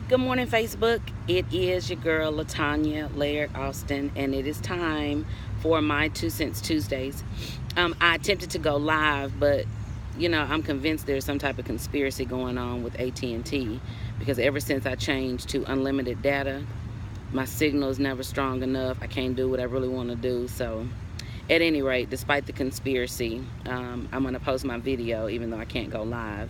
Good morning, Facebook. It is your girl, Latanya Laird Austin, and it is time for my 2 Cents Tuesdays. I attempted to go live, but I'm convinced there's some type of conspiracy going on with AT&T because ever since I changed to unlimited data, my signal is never strong enough. I can't do what I really want to do. So, at any rate, despite the conspiracy, I'm going to post my video even though I can't go live.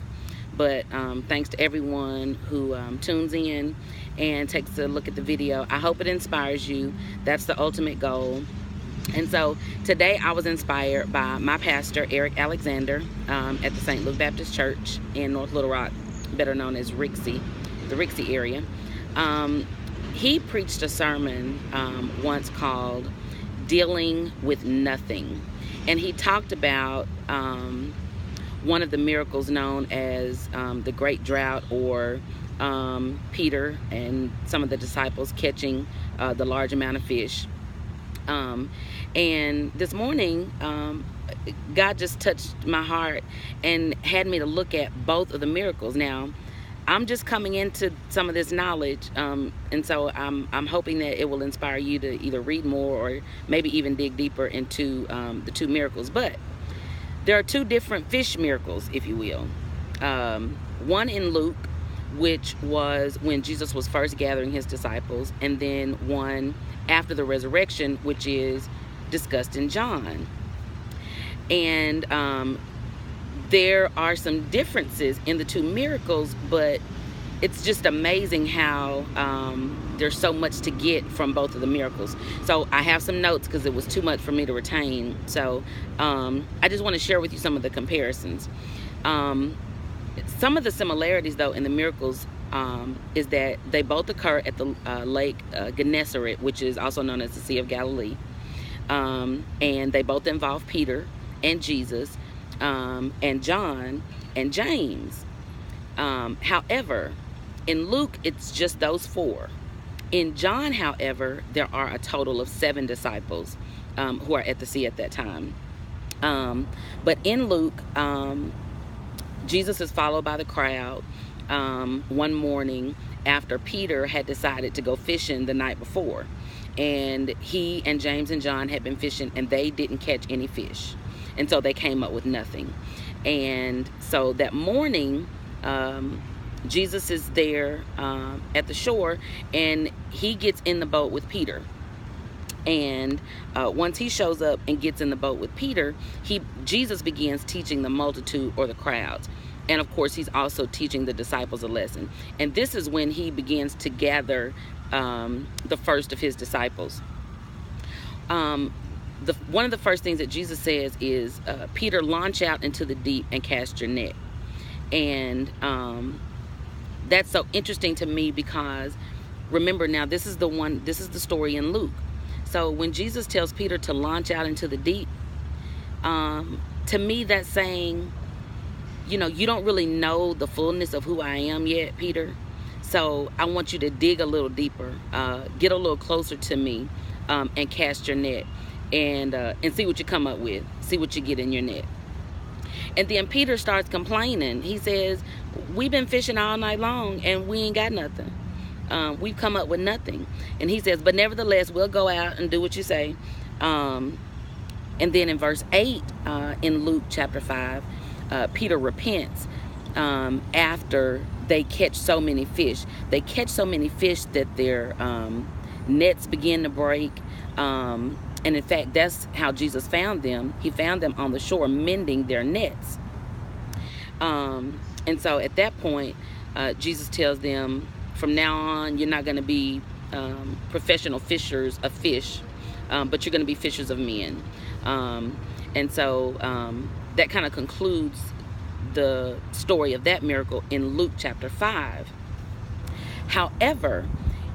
But thanks to everyone who tunes in and takes a look at the video. I hope it inspires you. That's the ultimate goal. And so today I was inspired by my pastor, Eric Alexander, at the St. Luke Baptist Church in North Little Rock, better known as Rixie, the Rixie area. He preached a sermon once called Dealing with Nothing. And he talked about one of the miracles known as the Great Drought, or Peter and some of the disciples catching the large amount of fish. And this morning, God just touched my heart and had me to look at both of the miracles. Now, I'm just coming into some of this knowledge, and so I'm hoping that it will inspire you to either read more or maybe even dig deeper into the two miracles. But there are two different fish miracles, if you will. One in Luke, which was when Jesus was first gathering his disciples, and then one after the resurrection, which is discussed in John. And there are some differences in the two miracles, but it's just amazing how there's so much to get from both of the miracles. So I have some notes because it was too much for me to retain. So I just want to share with you some of the comparisons. Some of the similarities, though, in the miracles is that they both occur at the lake Gennesaret, which is also known as the Sea of Galilee. And they both involve Peter and Jesus and John and James. However, in Luke, it's just those four. In John, however, there are a total of 7 disciples who are at the sea at that time. But in Luke, Jesus is followed by the crowd one morning after Peter had decided to go fishing the night before. And he and James and John had been fishing, and they didn't catch any fish. And so they came up with nothing. And so that morning, Jesus is there at the shore, and he gets in the boat with Peter. And once he shows up and gets in the boat with Peter, Jesus begins teaching the multitude, or the crowds. And of course, he's also teaching the disciples a lesson. And this is when he begins to gather the first of his disciples. One of the first things that Jesus says is, Peter, launch out into the deep and cast your net. And that's so interesting to me because, remember, now this is the story in Luke. So when Jesus tells Peter to launch out into the deep, to me that's saying, you don't really know the fullness of who I am yet, Peter. So I want you to dig a little deeper, get a little closer to me, and cast your net, and see what you come up with, see what you get in your net. And then Peter starts complaining. He says, we've been fishing all night long and we ain't got nothing. We've come up with nothing. And he says, but nevertheless, we'll go out and do what you say. And then in verse 8 in Luke chapter 5, Peter repents after they catch so many fish. They catch so many fish that their nets begin to break. And in fact, that's how Jesus found them. He found them on the shore mending their nets. And so at that point, Jesus tells them, from now on, you're not going to be professional fishers of fish, but you're going to be fishers of men. And so that kind of concludes the story of that miracle in Luke chapter 5. However,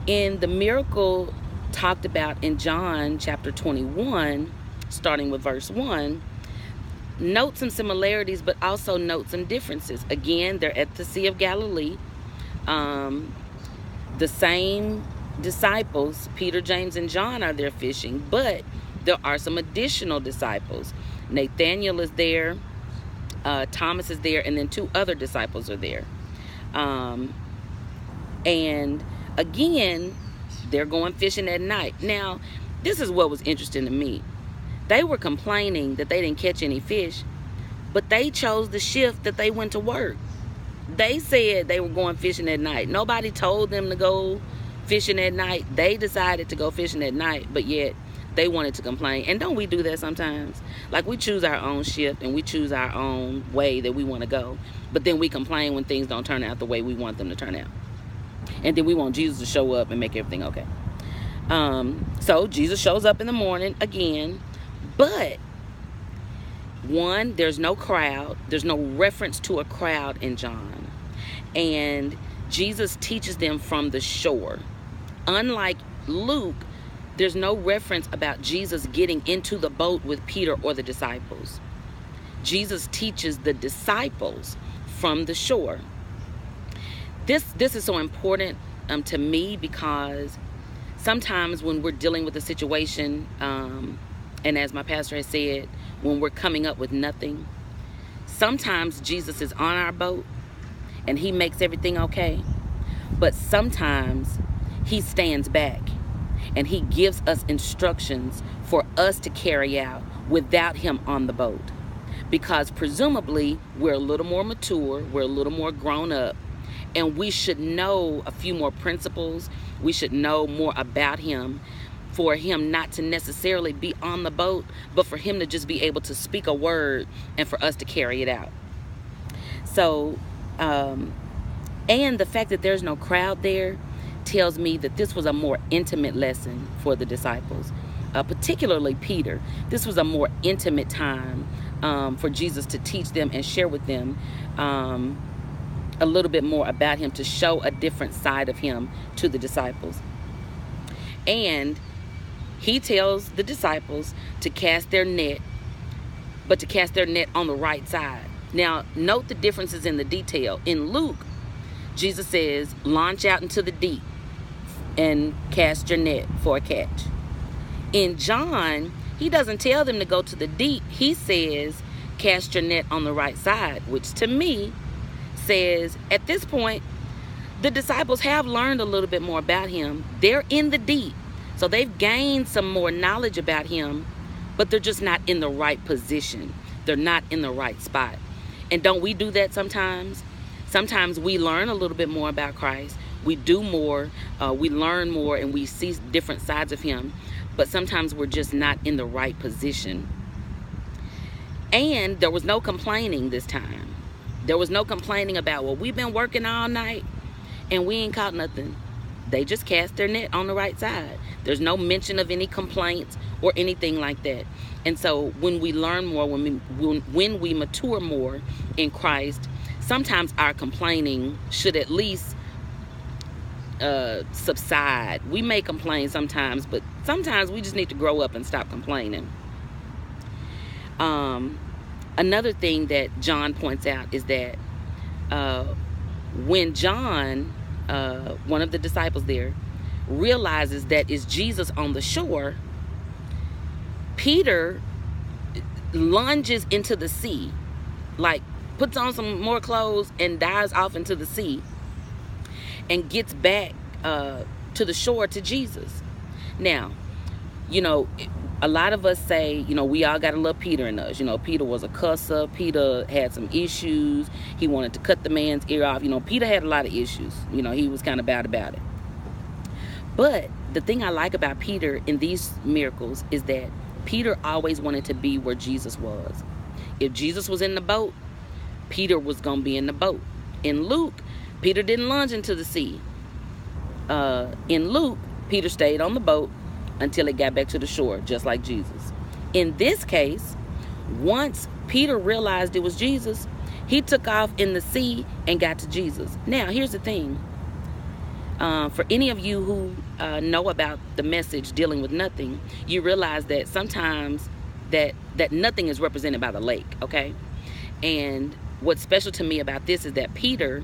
in the miracle talked about in John chapter 21, starting with verse 1, note some similarities, but also note some differences. Again, they're at the Sea of Galilee. The same disciples, Peter, James, and John, are there fishing, but there are some additional disciples. Nathaniel is there, Thomas is there, and then 2 other disciples are there. And again, they're going fishing at night. Now, this is what was interesting to me. They were complaining that they didn't catch any fish, but they chose the shift that they went to work. They said they were going fishing at night. Nobody told them to go fishing at night. They decided to go fishing at night, but yet they wanted to complain. And don't we do that sometimes? Like, we choose our own shift and we choose our own way that we want to go, but then we complain when things don't turn out the way we want them to turn out. And then we want Jesus to show up and make everything okay. So Jesus shows up in the morning again, but one, there's no crowd. There's no reference to a crowd in John. And Jesus teaches them from the shore. Unlike Luke, there's no reference about Jesus getting into the boat with Peter or the disciples. Jesus teaches the disciples from the shore. This is so important to me, because sometimes when we're dealing with a situation, and as my pastor has said, when we're coming up with nothing, sometimes Jesus is on our boat and he makes everything okay. But sometimes he stands back and he gives us instructions for us to carry out without him on the boat. Because presumably we're a little more mature, we're a little more grown up, and we should know a few more principles. We should know more about him, for him not to necessarily be on the boat, but for him to just be able to speak a word and for us to carry it out. So, and the fact that there's no crowd there tells me that this was a more intimate lesson for the disciples, particularly Peter. This was a more intimate time for Jesus to teach them and share with them a little bit more about him, to show a different side of him to the disciples. And he tells the disciples to cast their net, but to cast their net on the right side. Now, note the differences in the detail. In Luke, Jesus says, launch out into the deep and cast your net for a catch. In John, he doesn't tell them to go to the deep. He says, cast your net on the right side, which to me says, at this point, the disciples have learned a little bit more about him. They're in the deep. So they've gained some more knowledge about him, but they're just not in the right position. They're not in the right spot. And don't we do that sometimes? Sometimes we learn a little bit more about Christ. We do more, we learn more, and we see different sides of him. But sometimes we're just not in the right position. And there was no complaining this time. There was no complaining about, well, we've been working all night and we ain't caught nothing. They just cast their net on the right side. There's no mention of any complaints or anything like that. And so when we learn more, when we mature more in Christ, sometimes our complaining should at least subside. We may complain sometimes, but sometimes we just need to grow up and stop complaining. Another thing that John points out is that when John, one of the disciples there, realizes that it's Jesus on the shore, Peter lunges into the sea, like puts on some more clothes and dives off into the sea and gets back to the shore, to Jesus. Now, you know, a lot of us say, you know, we all got a little Peter in us. You know, Peter was a cusser. Peter had some issues. He wanted to cut the man's ear off. You know, Peter had a lot of issues. You know, he was kind of bad about it. But the thing I like about Peter in these miracles is that Peter always wanted to be where Jesus was. If Jesus was in the boat, Peter was going to be in the boat. In Luke, Peter didn't lunge into the sea. In Luke, Peter stayed on the boat until it got back to the shore, just like Jesus. In this case, once Peter realized it was Jesus, he took off in the sea and got to Jesus. Now, here's the thing. For any of you who know about the message dealing with nothing, you realize that sometimes that nothing is represented by the lake, okay? And what's special to me about this is that Peter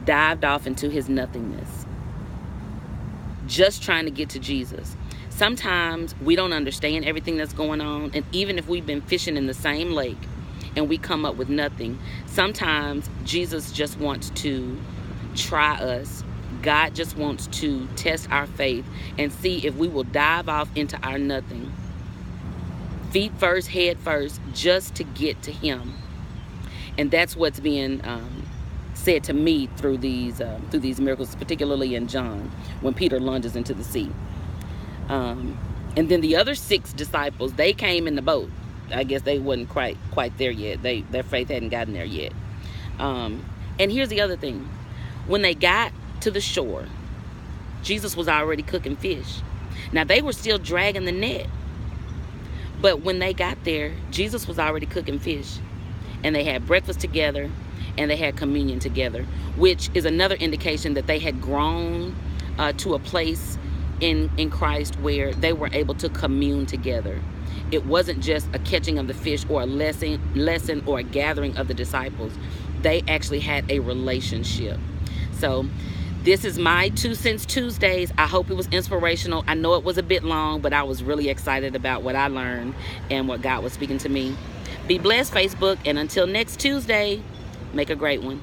dived off into his nothingness, just trying to get to Jesus. Sometimes we don't understand everything that's going on, and even if we've been fishing in the same lake and we come up with nothing, sometimes Jesus just wants to try us, God just wants to test our faith and see if we will dive off into our nothing, feet first, head first, just to get to him. And that's what's being said to me through these miracles, particularly in John, when Peter lunges into the sea. And then the other 6 disciples, they came in the boat. I guess they wasn't quite there yet. Their faith hadn't gotten there yet. And here's the other thing. When they got to the shore, Jesus was already cooking fish. Now, they were still dragging the net. But when they got there, Jesus was already cooking fish. And they had breakfast together, and they had communion together, which is another indication that they had grown to a place in Christ where they were able to commune together. It wasn't just a catching of the fish or a lesson or a gathering of the disciples. They actually had a relationship. So this is my 2 Cents Tuesdays. I hope it was inspirational. I know it was a bit long, but I was really excited about what I learned and what God was speaking to me. Be blessed, Facebook, and until next Tuesday, make a great one.